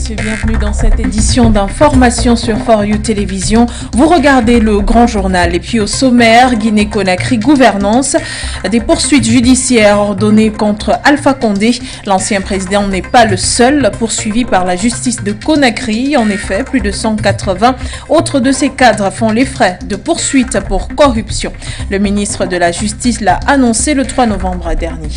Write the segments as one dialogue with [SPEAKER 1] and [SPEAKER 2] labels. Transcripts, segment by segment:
[SPEAKER 1] messieurs, bienvenue dans cette édition d'information sur For You Télévision. Vous regardez le grand journal et puis au sommaire, Guinée-Conakry gouvernance, des poursuites judiciaires ordonnées contre Alpha Condé. L'ancien président n'est pas le seul poursuivi par la justice de Conakry. En effet, plus de 180 autres de ses cadres font les frais de poursuites pour corruption. Le ministre de la Justice l'a annoncé le 3 novembre dernier.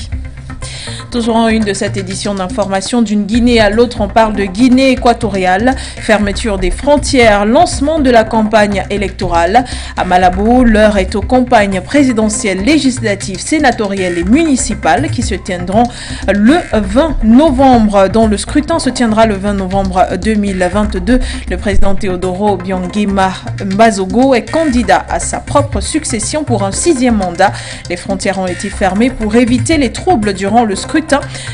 [SPEAKER 1] Toujours en une de cette édition d'information, d'une Guinée à l'autre, on parle de Guinée équatoriale, fermeture des frontières, lancement de la campagne électorale. À Malabo, l'heure est aux campagnes présidentielles, législatives, sénatoriales et municipales qui se tiendront le 20 novembre, dont le scrutin se tiendra le 20 novembre 2022. Le président Teodoro Obiang-Nguema Mbazogo est candidat à sa propre succession pour un 6e mandat. Les frontières ont été fermées pour éviter les troubles durant le scrutin.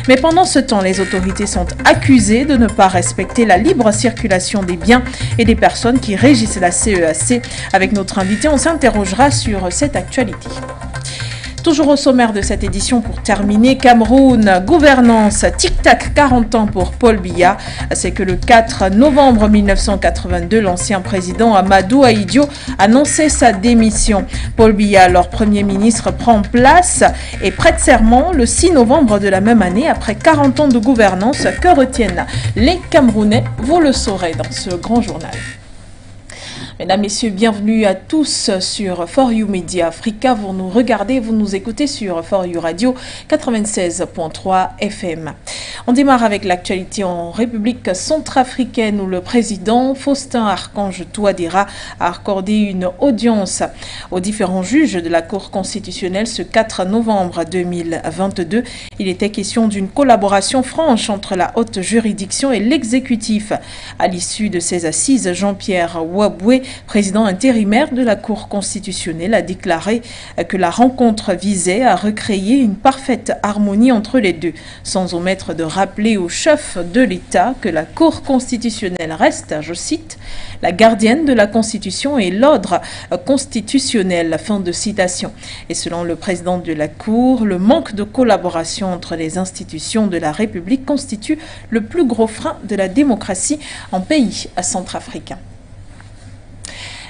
[SPEAKER 1] Mais pendant ce temps, les autorités sont accusées de ne pas respecter la libre circulation des biens et des personnes qui régissent la CEAC. Avec notre invité, on s'interrogera sur cette actualité. Toujours au sommaire de cette édition pour terminer, Cameroun, gouvernance, tic-tac, 40 ans pour Paul Biya. C'est que le 4 novembre 1982, l'ancien président Amadou Ahidjo annonçait sa démission. Paul Biya, alors Premier ministre, prend place et prête serment le 6 novembre de la même année après 40 ans de gouvernance. Que retiennent les Camerounais? Vous le saurez dans ce grand journal. Mesdames, Messieurs, bienvenue à tous sur For You Media Africa. Vous nous regardez, vous nous écoutez sur For You Radio 96.3 FM. On démarre avec l'actualité en République centrafricaine où le président Faustin Archange Touadéra a accordé une audience aux différents juges de la Cour constitutionnelle ce 4 novembre 2022. Il était question d'une collaboration franche entre la haute juridiction et l'exécutif. À l'issue de ces assises, Jean-Pierre Ouaboué, président intérimaire de la Cour constitutionnelle, a déclaré que la rencontre visait à recréer une parfaite harmonie entre les deux, sans omettre de rappeler au chef de l'État que la Cour constitutionnelle reste, je cite, la gardienne de la Constitution et l'ordre constitutionnel. Fin de citation. Et selon le président de la Cour, le manque de collaboration entre les institutions de la République constitue le plus gros frein de la démocratie en pays centrafricain.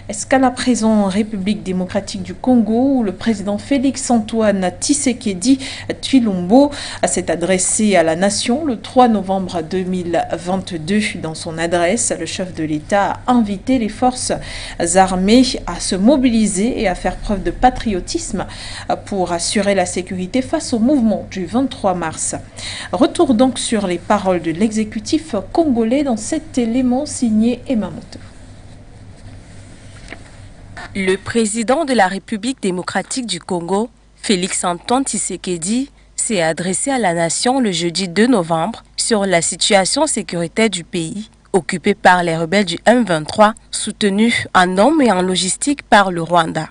[SPEAKER 1] Escale à présent en République démocratique du Congo où le président Félix-Antoine Tshisekedi Tshilombo s'est adressé à la nation le 3 novembre 2022. Dans son adresse, le chef de l'État a invité les forces armées à se mobiliser et à faire preuve de patriotisme pour assurer la sécurité face au mouvement du 23 mars. Retour donc sur les paroles de l'exécutif congolais dans cet élément signé Emma Moto.
[SPEAKER 2] Le président de la République démocratique du Congo, Félix-Antoine Tshisekedi, s'est adressé à la nation le jeudi 2 novembre sur la situation sécuritaire du pays, occupé par les rebelles du M23, soutenus en hommes et en logistique par le Rwanda.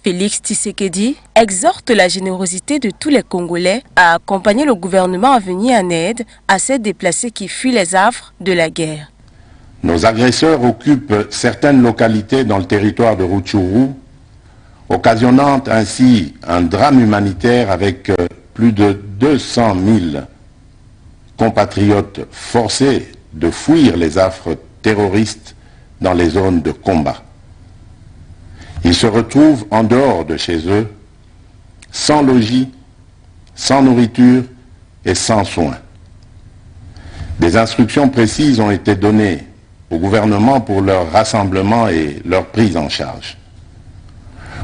[SPEAKER 2] Félix Tshisekedi exhorte la générosité de tous les Congolais à accompagner le gouvernement à venir en aide à ces déplacés qui fuient les affres de la guerre.
[SPEAKER 3] Nos agresseurs occupent certaines localités dans le territoire de Rutshuru, occasionnant ainsi un drame humanitaire avec plus de 200 000 compatriotes forcés de fuir les affres terroristes dans les zones de combat. Ils se retrouvent en dehors de chez eux, sans logis, sans nourriture et sans soins. Des instructions précises ont été données au gouvernement pour leur rassemblement et leur prise en charge.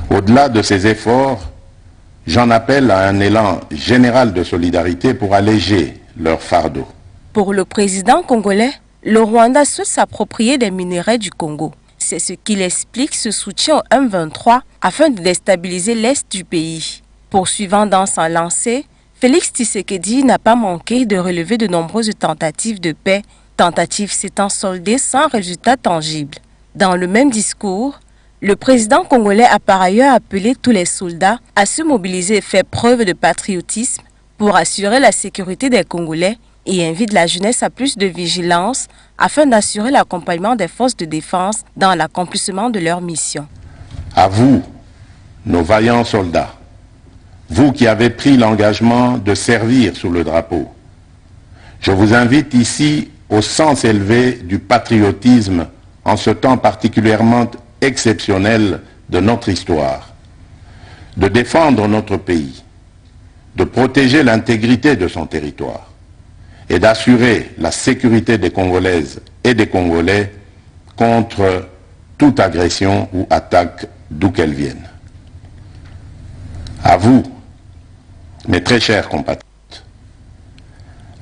[SPEAKER 3] Au-delà de ces efforts, j'en appelle à un élan général de solidarité pour alléger leur fardeau.
[SPEAKER 2] Pour le président congolais, le Rwanda souhaite s'approprier des minerais du Congo. C'est ce qu'il explique ce soutien au M23 afin de déstabiliser l'est du pays. Poursuivant dans sa lancée, Félix Tshisekedi n'a pas manqué de relever de nombreuses tentatives de paix, tentatives s'étant soldées sans résultat tangible. Dans le même discours, le président congolais a par ailleurs appelé tous les soldats à se mobiliser et faire preuve de patriotisme pour assurer la sécurité des Congolais et invite la jeunesse à plus de vigilance afin d'assurer l'accompagnement des forces de défense dans l'accomplissement de leur mission.
[SPEAKER 3] À vous, nos vaillants soldats, vous qui avez pris l'engagement de servir sous le drapeau, je vous invite ici au sens élevé du patriotisme en ce temps particulièrement exceptionnel de notre histoire, de défendre notre pays, de protéger l'intégrité de son territoire et d'assurer la sécurité des Congolaises et des Congolais contre toute agression ou attaque d'où qu'elle vienne. À vous, mes très chers compatriotes,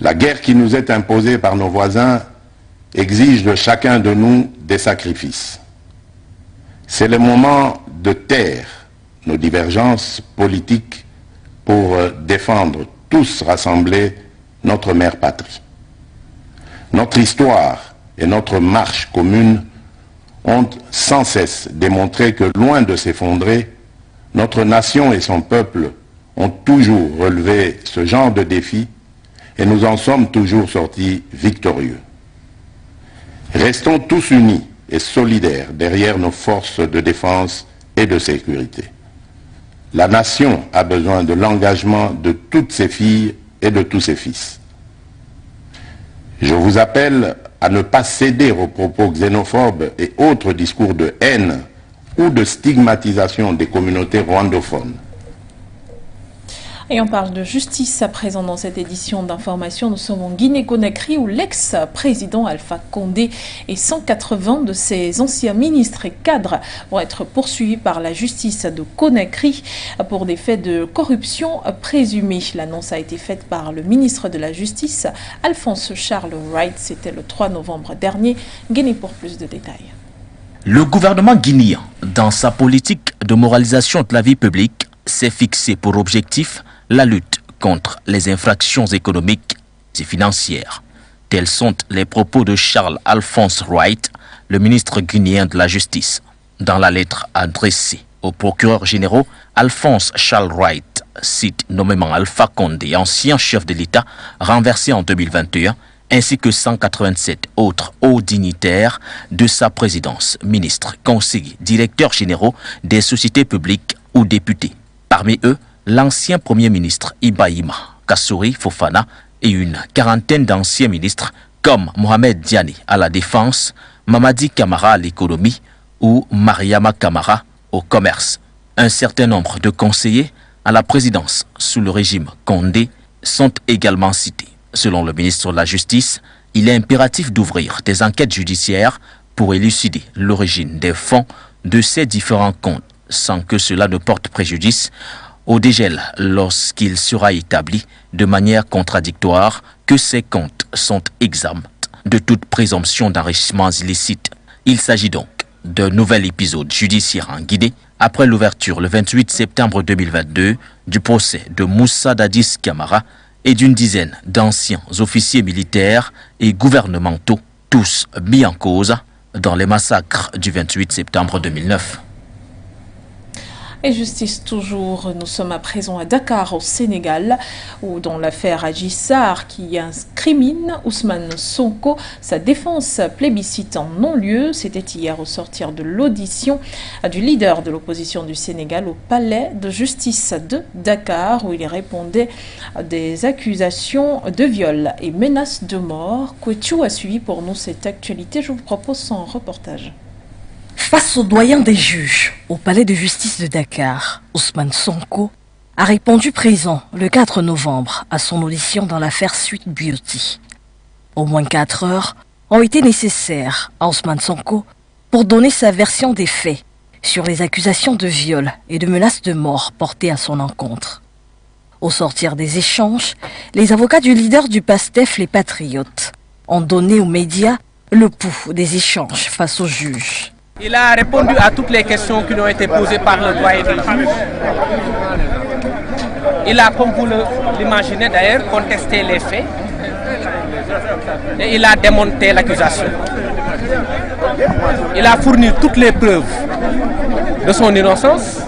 [SPEAKER 3] la guerre qui nous est imposée par nos voisins exige de chacun de nous des sacrifices. C'est le moment de taire nos divergences politiques pour défendre tous rassemblés notre mère patrie. Notre histoire et notre marche commune ont sans cesse démontré que, loin de s'effondrer, notre nation et son peuple ont toujours relevé ce genre de défi et nous en sommes toujours sortis victorieux. Restons tous unis et solidaires derrière nos forces de défense et de sécurité. La nation a besoin de l'engagement de toutes ses filles et de tous ses fils. Je vous appelle à ne pas céder aux propos xénophobes et autres discours de haine ou de stigmatisation des communautés rwandophones.
[SPEAKER 1] Et on parle de justice à présent dans cette édition d'information. Nous sommes en Guinée-Conakry où l'ex-président Alpha Condé et 180 de ses anciens ministres et cadres vont être poursuivis par la justice de Conakry pour des faits de corruption présumés. L'annonce a été faite par le ministre de la Justice, Alphonse Charles Wright. C'était le 3 novembre dernier. Guinée pour plus de détails.
[SPEAKER 4] Le gouvernement guinéen, dans sa politique de moralisation de la vie publique, s'est fixé pour objectif la lutte contre les infractions économiques et financières. Tels sont les propos de Charles Alphonse Wright, le ministre guinéen de la Justice. Dans la lettre adressée au procureur général, Alphonse Charles Wright cite nommément Alpha Condé, ancien chef de l'État renversé en 2021, ainsi que 187 autres hauts dignitaires de sa présidence, ministres, conseillers, directeurs généraux des sociétés publiques ou députés. Parmi eux, l'ancien Premier ministre Ibrahima Kassouri Fofana et une quarantaine d'anciens ministres comme Mohamed Diané à la Défense, Mamadi Camara à l'économie ou Mariama Camara au commerce. Un certain nombre de conseillers à la présidence sous le régime Condé sont également cités. Selon le ministre de la Justice, il est impératif d'ouvrir des enquêtes judiciaires pour élucider l'origine des fonds de ces différents comptes sans que cela ne porte préjudice au dégel lorsqu'il sera établi de manière contradictoire que ces comptes sont exempts de toute présomption d'enrichissement illicite. Il s'agit donc d'un nouvel épisode judiciaire en Guinée après l'ouverture le 28 septembre 2022 du procès de Moussa Dadis Camara et d'une dizaine d'anciens officiers militaires et gouvernementaux, tous mis en cause dans les massacres du 28 septembre 2009.
[SPEAKER 1] Et justice toujours, nous sommes à présent à Dakar au Sénégal où dans l'affaire Adji Sarr qui incrimine Ousmane Sonko, sa défense plébiscite en non-lieu. C'était hier au sortir de l'audition du leader de l'opposition du Sénégal au palais de justice de Dakar où il répondait à des accusations de viol et menaces de mort. Kouetou a suivi pour nous cette actualité. Je vous propose son reportage.
[SPEAKER 5] Face au doyen des juges au palais de justice de Dakar, Ousmane Sonko a répondu présent le 4 novembre à son audition dans l'affaire Sweet Beauty. Au moins 4 heures ont été nécessaires à Ousmane Sonko pour donner sa version des faits sur les accusations de viol et de menaces de mort portées à son encontre. Au sortir des échanges, les avocats du leader du PASTEF, les Patriotes, ont donné aux médias le pouls des échanges face aux juges.
[SPEAKER 6] Il a répondu à toutes les questions qui lui ont été posées par le doyen des juges. Il a, comme vous l'imaginez d'ailleurs, contesté les faits et il a démonté l'accusation. Il a fourni toutes les preuves de son innocence.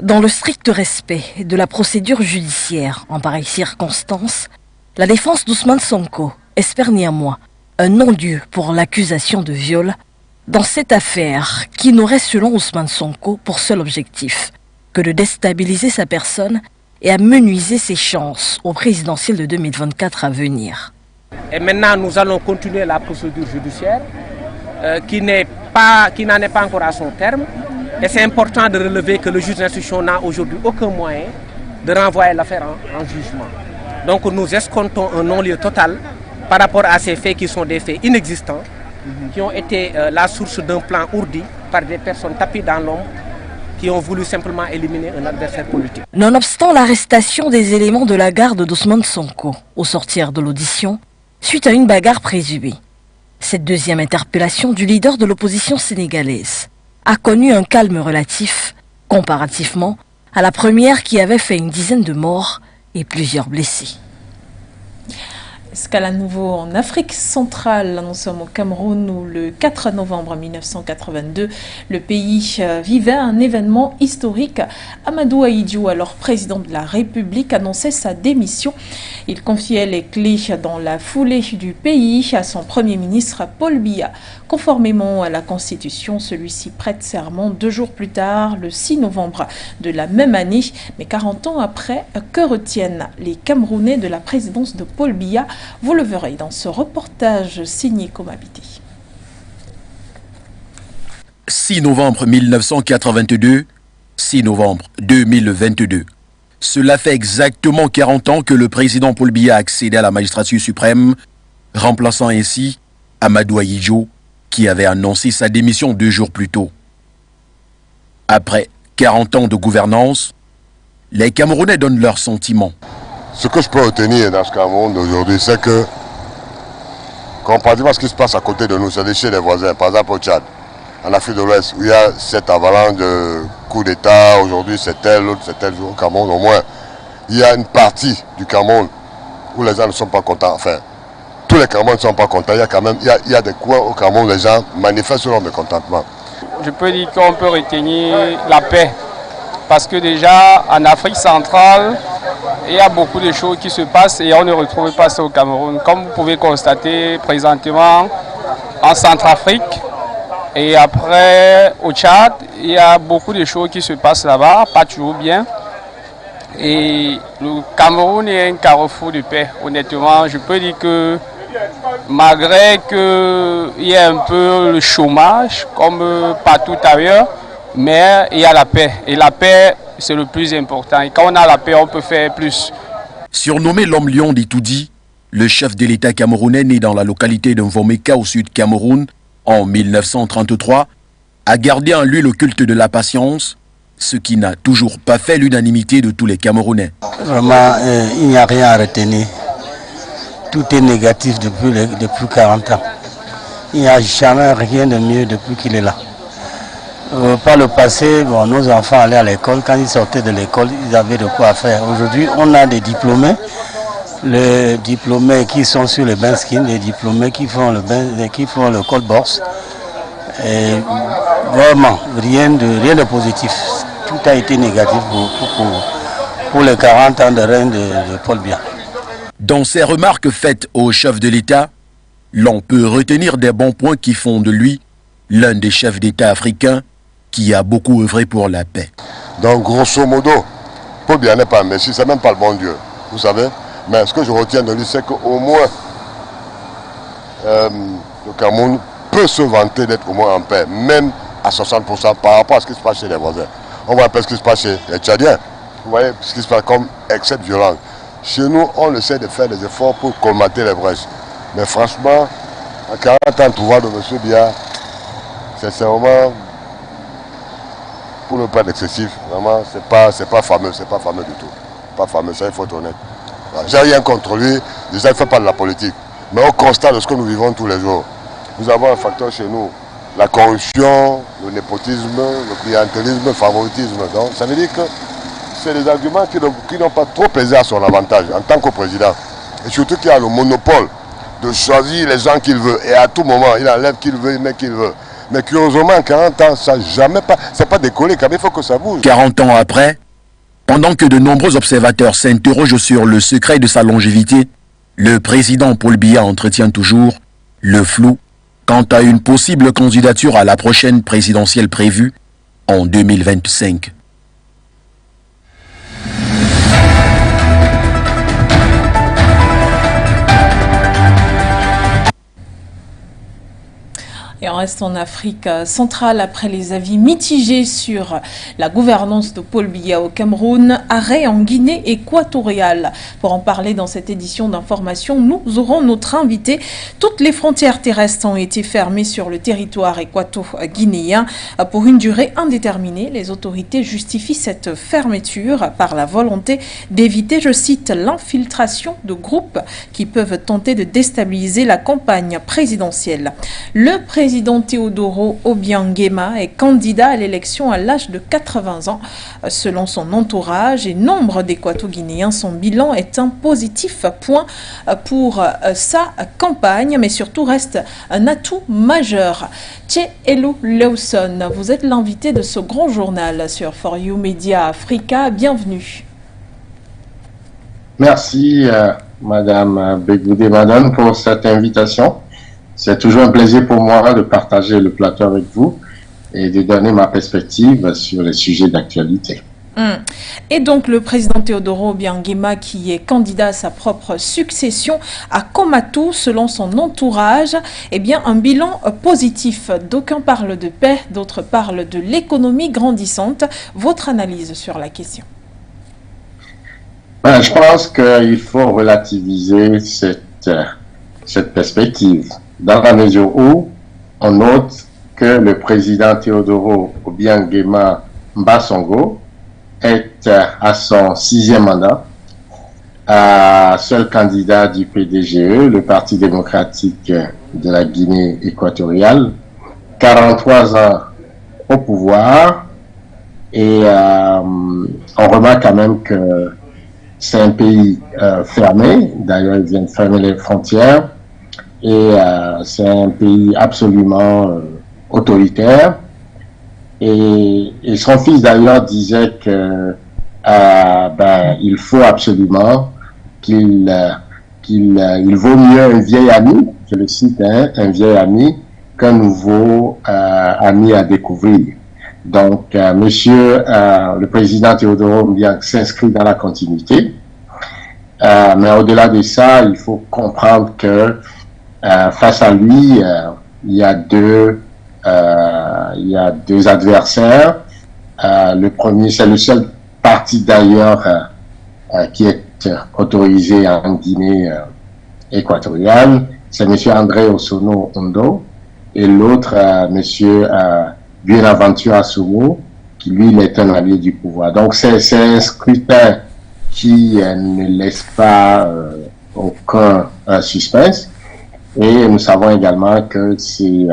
[SPEAKER 5] Dans le strict respect de la procédure judiciaire en pareille circonstance, la défense d'Ousmane Sonko espère néanmoins un non-lieu pour l'accusation de viol dans cette affaire qui n'aurait selon Ousmane Sonko pour seul objectif que de déstabiliser sa personne et amenuiser ses chances au présidentiel de 2024 à venir.
[SPEAKER 6] Et maintenant, nous allons continuer la procédure judiciaire qui n'en est pas encore à son terme. Et c'est important de relever que le juge d'instruction n'a aujourd'hui aucun moyen de renvoyer l'affaire en jugement. Donc nous escomptons un non-lieu total par rapport à ces faits qui sont des faits inexistants, qui ont été la source d'un plan ourdi par des personnes tapis dans l'ombre qui ont voulu simplement éliminer un adversaire politique.
[SPEAKER 5] Nonobstant l'arrestation des éléments de la garde d'Ousmane Sonko au sortir de l'audition, suite à une bagarre présumée, cette deuxième interpellation du leader de l'opposition sénégalaise a connu un calme relatif, comparativement à la première qui avait fait une dizaine de morts et plusieurs blessés.
[SPEAKER 1] Escale à nouveau en Afrique centrale. Nous sommes au Cameroun où le 4 novembre 1982, le pays vivait un événement historique. Amadou Ahidjo, alors président de la République, annonçait sa démission. Il confiait les clés dans la foulée du pays à son premier ministre Paul Biya. Conformément à la Constitution, celui-ci prête serment 2 jours plus tard, le 6 novembre de la même année. Mais 40 ans après, que retiennent les Camerounais de la présidence de Paul Biya? Vous le verrez dans ce reportage signé Komabité.
[SPEAKER 7] 6 novembre 1982, 6 novembre 2022. Cela fait exactement 40 ans que le président Paul Biya a accédé à la magistrature suprême, remplaçant ainsi Amadou Ahidjo, qui avait annoncé sa démission 2 jours plus tôt. Après 40 ans de gouvernance, les Camerounais donnent leurs sentiments.
[SPEAKER 8] Ce que je peux retenir dans ce Cameroun d'aujourd'hui, c'est que, comparativement à ce qui se passe à côté de nous, c'est chez les voisins, par exemple au Tchad, en Afrique de l'Ouest, où il y a cette avalanche de coups d'État, aujourd'hui c'est tel, l'autre c'est tel jour au Cameroun, au moins, il y a une partie du Cameroun où les gens ne sont pas contents. Enfin, tous les Camerounais ne sont pas contents. Il y a quand même, il y a des coins au Cameroun où les gens manifestent leur mécontentement.
[SPEAKER 9] Je peux dire qu'on peut retenir la paix. Parce que déjà, en Afrique centrale, il y a beaucoup de choses qui se passent et on ne retrouve pas ça au Cameroun. Comme vous pouvez constater présentement en Centrafrique et après au Tchad, il y a beaucoup de choses qui se passent là-bas, pas toujours bien. Et le Cameroun est un carrefour de paix. Honnêtement, je peux dire que malgré qu'il y ait un peu le chômage, comme partout ailleurs, mais il y a la paix. Et la paix, c'est le plus important. Et quand on a la paix, on peut faire plus.
[SPEAKER 7] Surnommé l'homme lion d'Itoudi, le chef de l'État camerounais né dans la localité de Mvomeka au sud Cameroun en 1933, a gardé en lui le culte de la patience, ce qui n'a toujours pas fait l'unanimité de tous les Camerounais.
[SPEAKER 10] Vraiment, il n'y a rien à retenir. Tout est négatif depuis 40 ans. Il n'y a jamais rien de mieux depuis qu'il est là. Par le passé, bon, nos enfants allaient à l'école. Quand ils sortaient de l'école, ils avaient de quoi faire. Aujourd'hui, on a des diplômés. Les diplômés qui sont sur le Benskin, les diplômés qui font le col bourse. Et vraiment, rien de positif. Tout a été négatif pour les 40 ans de règne de Paul Biya.
[SPEAKER 7] Dans ses remarques faites au chef de l'État, l'on peut retenir des bons points qui font de lui l'un des chefs d'État africains qui a beaucoup œuvré pour la paix.
[SPEAKER 8] Donc grosso modo, Paul Biya n'est pas un messie, c'est même pas le bon Dieu, vous savez. Mais ce que je retiens de lui, c'est qu'au moins le Cameroun peut se vanter d'être au moins en paix, même à 60% par rapport à ce qui se passe chez les voisins. On voit un peu ce qui se passe chez les Tchadiens. Vous voyez ce qui se passe comme excès de violence. Chez nous, on essaie de faire des efforts pour colmater les brèches. Mais franchement, à 40 ans, tout va de M. Biya, c'est vraiment, pour ne pas être excessif, vraiment, c'est pas fameux du tout. Pas fameux, ça il faut être honnête. J'ai rien contre lui, déjà il ne fait pas de la politique. Mais au constat de ce que nous vivons tous les jours, nous avons un facteur chez nous, la corruption, le népotisme, le clientélisme, le favoritisme. Donc ça veut dire que c'est des arguments qui n'ont pas trop pesé à son avantage en tant que président. Et surtout qu'il a le monopole de choisir les gens qu'il veut. Et à tout moment, il enlève qu'il veut, il met qu'il veut. Mais curieusement, 40 ans, ça n'a jamais pas... C'est pas décollé, quand même, il faut que ça bouge.
[SPEAKER 7] 40 ans après, pendant que de nombreux observateurs s'interrogent sur le secret de sa longévité, le président Paul Biya entretient toujours le flou quant à une possible candidature à la prochaine présidentielle prévue en 2025.
[SPEAKER 1] reste en Afrique centrale après les avis mitigés sur la gouvernance de Paul Biya au Cameroun, arrêt en Guinée équatoriale. Pour en parler dans cette édition d'information, nous aurons notre invité. Toutes les frontières terrestres ont été fermées sur le territoire équato-guinéen pour une durée indéterminée. Les autorités justifient cette fermeture par la volonté d'éviter, je cite, l'infiltration de groupes qui peuvent tenter de déstabiliser la campagne présidentielle. Le président Teodoro Obiang Nguema est candidat à l'élection à l'âge de 80 ans. Selon son entourage et nombre d'Équato-Guinéens, son bilan est un positif point pour sa campagne, mais surtout reste un atout majeur. Tché Elou Lewson, vous êtes l'invité de ce grand journal sur For You Media Africa. Bienvenue.
[SPEAKER 11] Merci, Madame Begoudé Madame, pour cette invitation. C'est toujours un plaisir pour moi de partager le plateau avec vous et de donner ma perspective sur les sujets d'actualité.
[SPEAKER 1] Et donc le président Teodoro Obiang Nguema, qui est candidat à sa propre succession à Komatou, selon son entourage, eh bien un bilan positif. D'aucuns parlent de paix, d'autres parlent de l'économie grandissante. Votre analyse sur la question?
[SPEAKER 11] Je pense qu'il faut relativiser cette perspective, dans la mesure où on note que le président Teodoro Obiang Nguema Mbasongo est à son 6e mandat, seul candidat du PDGE, le Parti démocratique de la Guinée équatoriale, 43 ans au pouvoir, et on remarque quand même que c'est un pays fermé. D'ailleurs, ils viennent fermer les frontières. Et c'est un pays absolument autoritaire. Et son fils, d'ailleurs, disait que il faut absolument il vaut mieux un vieil ami, je le cite, un vieil ami, qu'un nouveau ami à découvrir. Donc, le président Teodoro Obiang s'inscrit dans la continuité. Mais au-delà de ça, il faut comprendre que face à lui, il y a deux adversaires. Le premier, c'est le seul parti d'ailleurs qui est autorisé en Guinée équatoriale. C'est M. André Osono Ondo. Et l'autre, M. Buenaventure Assomo, qui lui est un allié du pouvoir. Donc c'est un scrutin qui ne laisse pas aucun suspense. Et nous savons également que c'est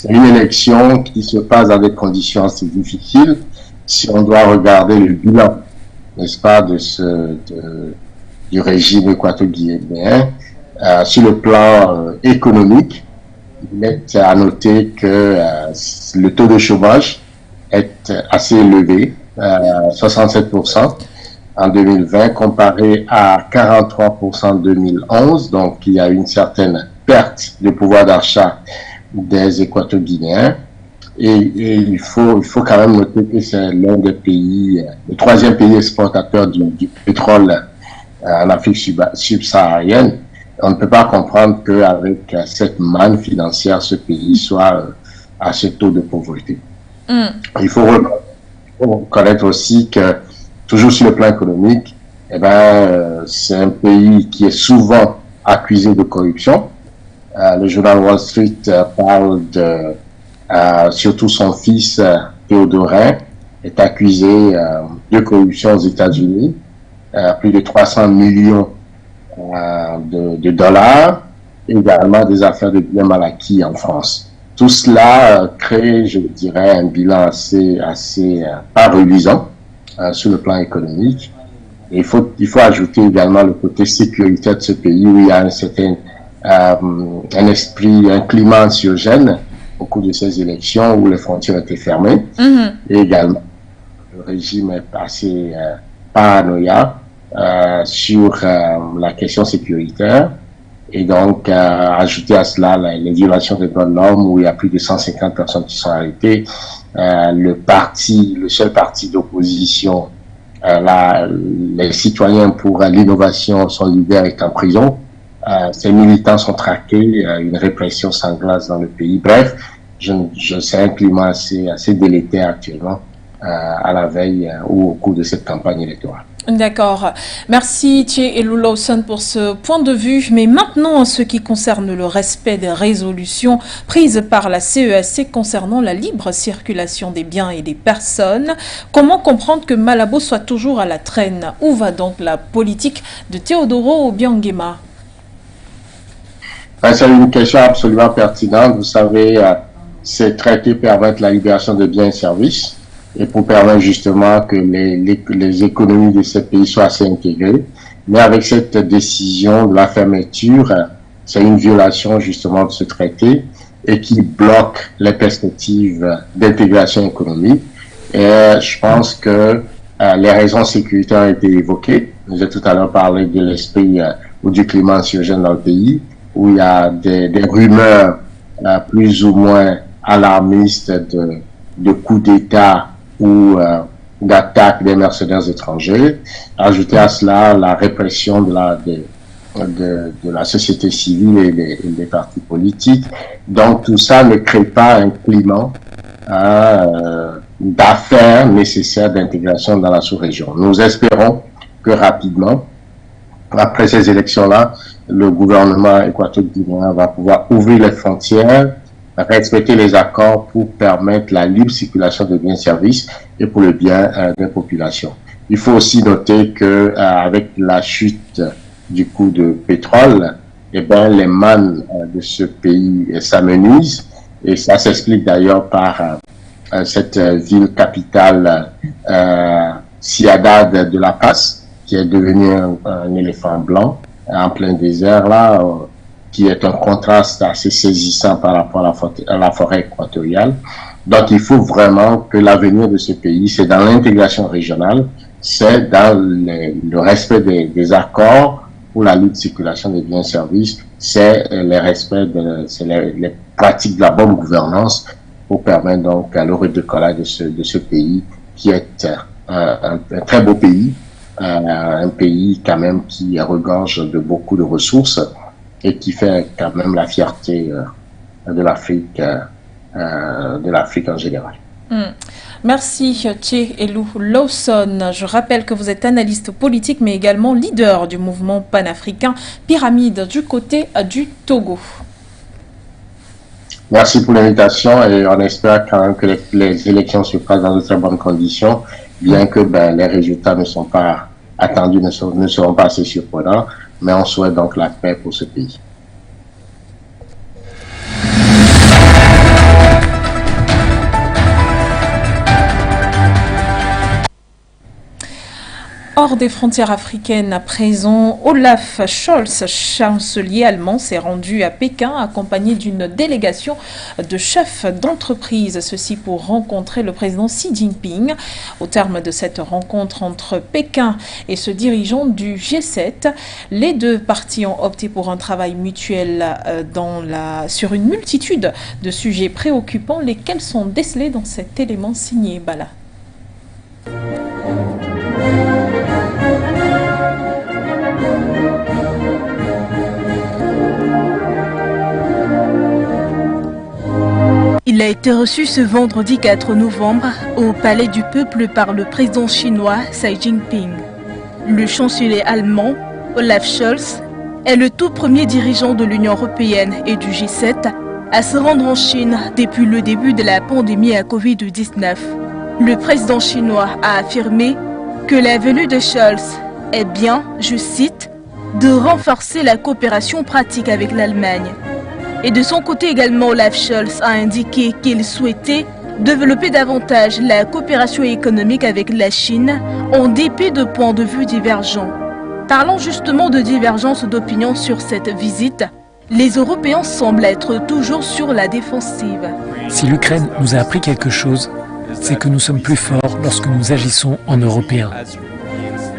[SPEAKER 11] une élection qui se passe dans des conditions assez difficiles si on doit regarder le bilan, n'est-ce pas, du régime équato-guinéen. Sur le plan économique, il est à noter que le taux de chômage est assez élevé, 67% en 2020 comparé à 43% en 2011. Donc, il y a une certaine perte de pouvoir d'achat des Équato-Guinéens. Et il faut quand même noter que c'est l'un des pays, le 3e pays exportateur du pétrole en Afrique subsaharienne. On ne peut pas comprendre qu'avec cette manne financière, ce pays soit à ce taux de pauvreté. Il faut reconnaître aussi que, toujours sur le plan économique, c'est un pays qui est souvent accusé de corruption. Le journal Wall Street parle de surtout son fils Théodorin est accusé de corruption aux États-Unis, plus de 300 millions de dollars, et également des affaires de biens mal acquis en France. Tout cela crée, je dirais, un bilan assez pas reluisant sur le plan économique. Et il faut ajouter également le côté sécuritaire de ce pays, où il y a un esprit, un climat anxiogène au cours de ces élections où les frontières étaient fermées. Et également, le régime est assez paranoïaque sur la question sécuritaire. Et donc, ajouter à cela les violations des droits de l'homme, où il y a plus de 150 personnes qui sont arrêtées. Le seul parti d'opposition, les citoyens pour l'innovation sont libérés, est en prison. ces militants sont traqués, une répression sanglante dans le pays. Bref, c'est un climat assez délétère actuellement à la veille ou au cours de cette campagne électorale.
[SPEAKER 1] D'accord. Merci Thierry et Lawson pour ce point de vue. Mais maintenant, en ce qui concerne le respect des résolutions prises par la CEAC concernant la libre circulation des biens et des personnes, comment comprendre que Malabo soit toujours à la traîne? Où va donc la politique de Teodoro Obiangema?
[SPEAKER 11] C'est une question absolument pertinente. Vous savez, ces traités permettent la libération de biens et services et pour permettre justement que les économies de ces pays soient assez intégrées. Mais avec cette décision de la fermeture, c'est une violation justement de ce traité et qui bloque les perspectives d'intégration économique. Et je pense que les raisons sécuritaires ont été évoquées. J'ai tout à l'heure parlé de l'esprit ou du climat anxiogène dans le pays, où il y a des rumeurs plus ou moins alarmistes de coups d'État ou d'attaques des mercenaires étrangers. Ajouter à cela la répression de la société civile et des partis politiques. Donc tout ça ne crée pas un climat d'affaires nécessaires d'intégration dans la sous-région. Nous espérons que rapidement, après ces élections-là, le gouvernement équato-guinéen va pouvoir ouvrir les frontières, respecter les accords pour permettre la libre circulation des biens et services et pour le bien des populations. Il faut aussi noter que avec la chute du coût de pétrole, eh ben, les mannes de ce pays s'amenuisent et ça s'explique d'ailleurs par cette ville capitale Ciudad de La Paz qui est devenue un éléphant blanc en plein désert là, qui est un contraste assez saisissant par rapport à la forêt équatoriale. Donc il faut vraiment que l'avenir de ce pays, c'est dans l'intégration régionale, c'est dans le respect des accords pour la libre circulation des biens et services, c'est les pratiques de la bonne gouvernance pour permettre donc le redécollage de ce pays qui est un très beau pays, un pays quand même qui regorge de beaucoup de ressources et qui fait quand même la fierté de l'Afrique en général.
[SPEAKER 1] Merci Thierry Elou Lawson. Je rappelle que vous êtes analyste politique mais également leader du mouvement panafricain Pyramide du côté du Togo.
[SPEAKER 11] Merci pour l'invitation et on espère quand même que les élections se passent dans de très bonnes conditions, bien que les résultats ne sont pas attendus, ne seront pas assez surprenants, mais on souhaite donc la paix pour ce pays.
[SPEAKER 1] Hors des frontières africaines à présent, Olaf Scholz, chancelier allemand, s'est rendu à Pékin accompagné d'une délégation de chefs d'entreprise. Ceci pour rencontrer le président Xi Jinping. Au terme de cette rencontre entre Pékin et ce dirigeant du G7, les deux parties ont opté pour un travail mutuel sur une multitude de sujets préoccupants, lesquels sont décelés dans cet élément signé Bala.
[SPEAKER 12] Il a été reçu ce vendredi 4 novembre au Palais du Peuple par le président chinois Xi Jinping. Le chancelier allemand, Olaf Scholz, est le tout premier dirigeant de l'Union européenne et du G7 à se rendre en Chine depuis le début de la pandémie à Covid-19. Le président chinois a affirmé que la venue de Scholz est bien, je cite, de renforcer la coopération pratique avec l'Allemagne. Et de son côté également, Olaf Scholz a indiqué qu'il souhaitait développer davantage la coopération économique avec la Chine en dépit de points de vue divergents. Parlant justement de divergence d'opinion sur cette visite, les Européens semblent être toujours sur la défensive.
[SPEAKER 13] Si l'Ukraine nous a appris quelque chose, c'est que nous sommes plus forts lorsque nous agissons en Européens.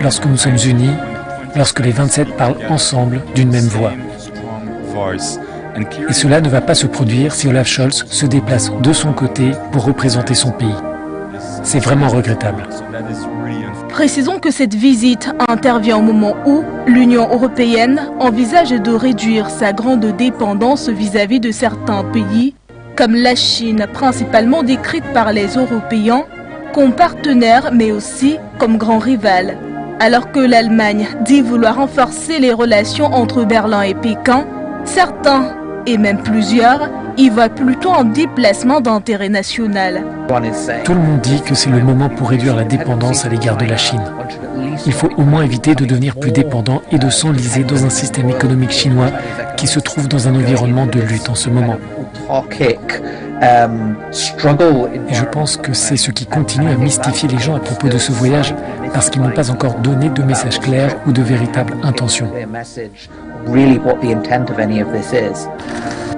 [SPEAKER 13] Lorsque nous sommes unis, lorsque les 27 parlent ensemble d'une même voix. Et cela ne va pas se produire si Olaf Scholz se déplace de son côté pour représenter son pays. C'est vraiment regrettable.
[SPEAKER 12] Précisons que cette visite intervient au moment où l'Union européenne envisage de réduire sa grande dépendance vis-à-vis de certains pays, comme la Chine, principalement décrite par les Européens comme partenaire mais aussi comme grand rival. Alors que l'Allemagne dit vouloir renforcer les relations entre Berlin et Pékin, certains, et même plusieurs, y voient plutôt un déplacement d'intérêt national.
[SPEAKER 13] Tout le monde dit que c'est le moment pour réduire la dépendance à l'égard de la Chine. Il faut au moins éviter de devenir plus dépendant et de s'enliser dans un système économique chinois qui se trouve dans un environnement de lutte en ce moment. Et je pense que c'est ce qui continue à mystifier les gens à propos de ce voyage parce qu'ils n'ont pas encore donné de message clair ou de véritable intention.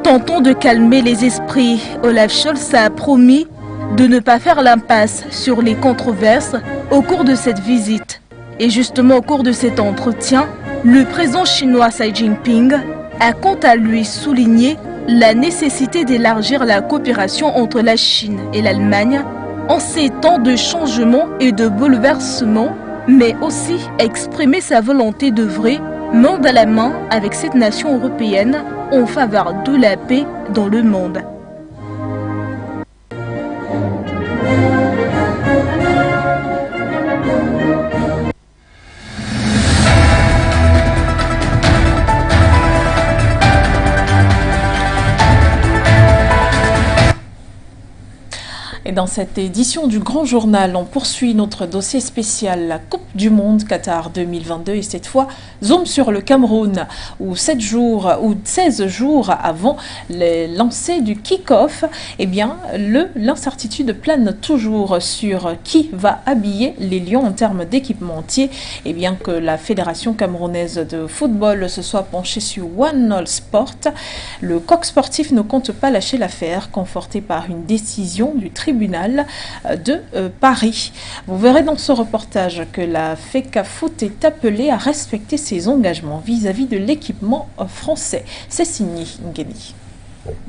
[SPEAKER 12] Tentons de calmer les esprits. Olaf Scholz a promis de ne pas faire l'impasse sur les controverses au cours de cette visite. Et justement au cours de cet entretien, le président chinois Xi Jinping a quant à lui souligné la nécessité d'élargir la coopération entre la Chine et l'Allemagne en ces temps de changement et de bouleversement, mais aussi exprimer sa volonté d'œuvrer main dans la main avec cette nation européenne en faveur de la paix dans le monde.
[SPEAKER 1] Et dans cette édition du Grand Journal, on poursuit notre dossier spécial, la Coupe du Monde Qatar 2022. Et cette fois, zoom sur le Cameroun, où 16 jours avant le lancer du kick-off, eh bien, l'incertitude plane toujours sur qui va habiller les Lions en termes d'équipementier. Et bien que la Fédération camerounaise de football se soit penchée sur One All Sport, le coq sportif ne compte pas lâcher l'affaire, conforté par une décision du tribunal de Paris. Vous verrez dans ce reportage que la FECAFOOT est appelée à respecter ses engagements vis-à-vis de l'équipement français. C'est signé Ngeni.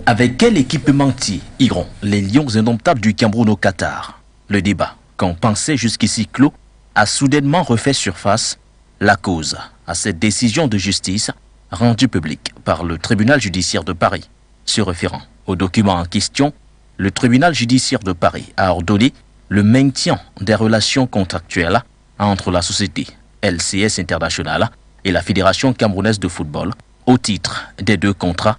[SPEAKER 4] Avec quel équipementier iront les Lions indomptables du Cameroun au Qatar? Le débat, qu'on pensait jusqu'ici clos, a soudainement refait surface. La cause à cette décision de justice rendue publique par le tribunal judiciaire de Paris. Se référant au document en question, le tribunal judiciaire de Paris a ordonné le maintien des relations contractuelles entre la société LCS International et la Fédération camerounaise de football au titre des deux contrats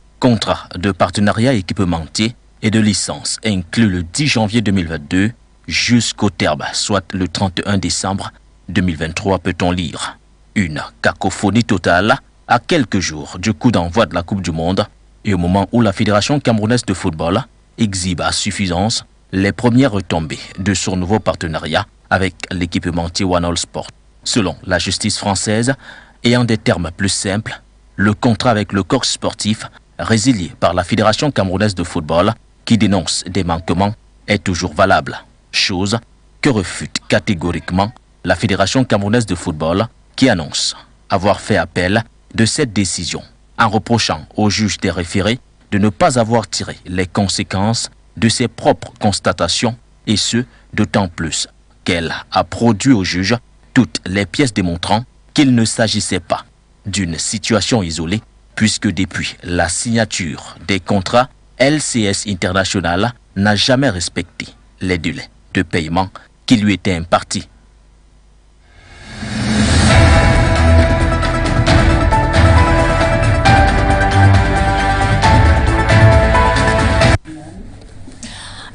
[SPEAKER 4] de partenariat équipementier et de licence inclus le 10 janvier 2022 jusqu'au terme, soit le 31 décembre 2023, peut-on lire. Une cacophonie totale à quelques jours du coup d'envoi de la Coupe du Monde et au moment où la Fédération camerounaise de football exhibe à suffisance les premières retombées de son nouveau partenariat avec l'équipementier One All Sport. Selon la justice française, et en des termes plus simples, le contrat avec le coq sportif résilié par la Fédération camerounaise de football qui dénonce des manquements est toujours valable. Chose que refute catégoriquement la Fédération camerounaise de football qui annonce avoir fait appel de cette décision en reprochant au juge des référés de ne pas avoir tiré les conséquences de ses propres constatations, et ce, d'autant plus qu'elle a produit au juge toutes les pièces démontrant qu'il ne s'agissait pas d'une situation isolée, puisque depuis la signature des contrats, LCS International n'a jamais respecté les délais de paiement qui lui étaient impartis.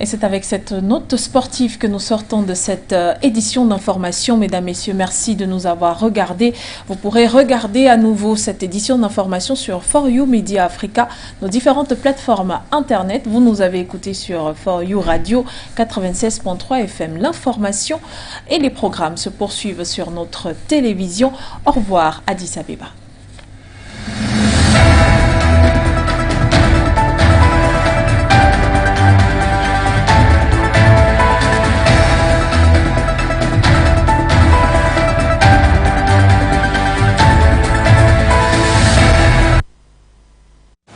[SPEAKER 1] Et c'est avec cette note sportive que nous sortons de cette édition d'information. Mesdames, Messieurs, merci de nous avoir regardés. Vous pourrez regarder à nouveau cette édition d'information sur For You Media Africa, nos différentes plateformes internet. Vous nous avez écoutés sur For You Radio 96.3 FM. L'information et les programmes se poursuivent sur notre télévision. Au revoir, Addis Abeba.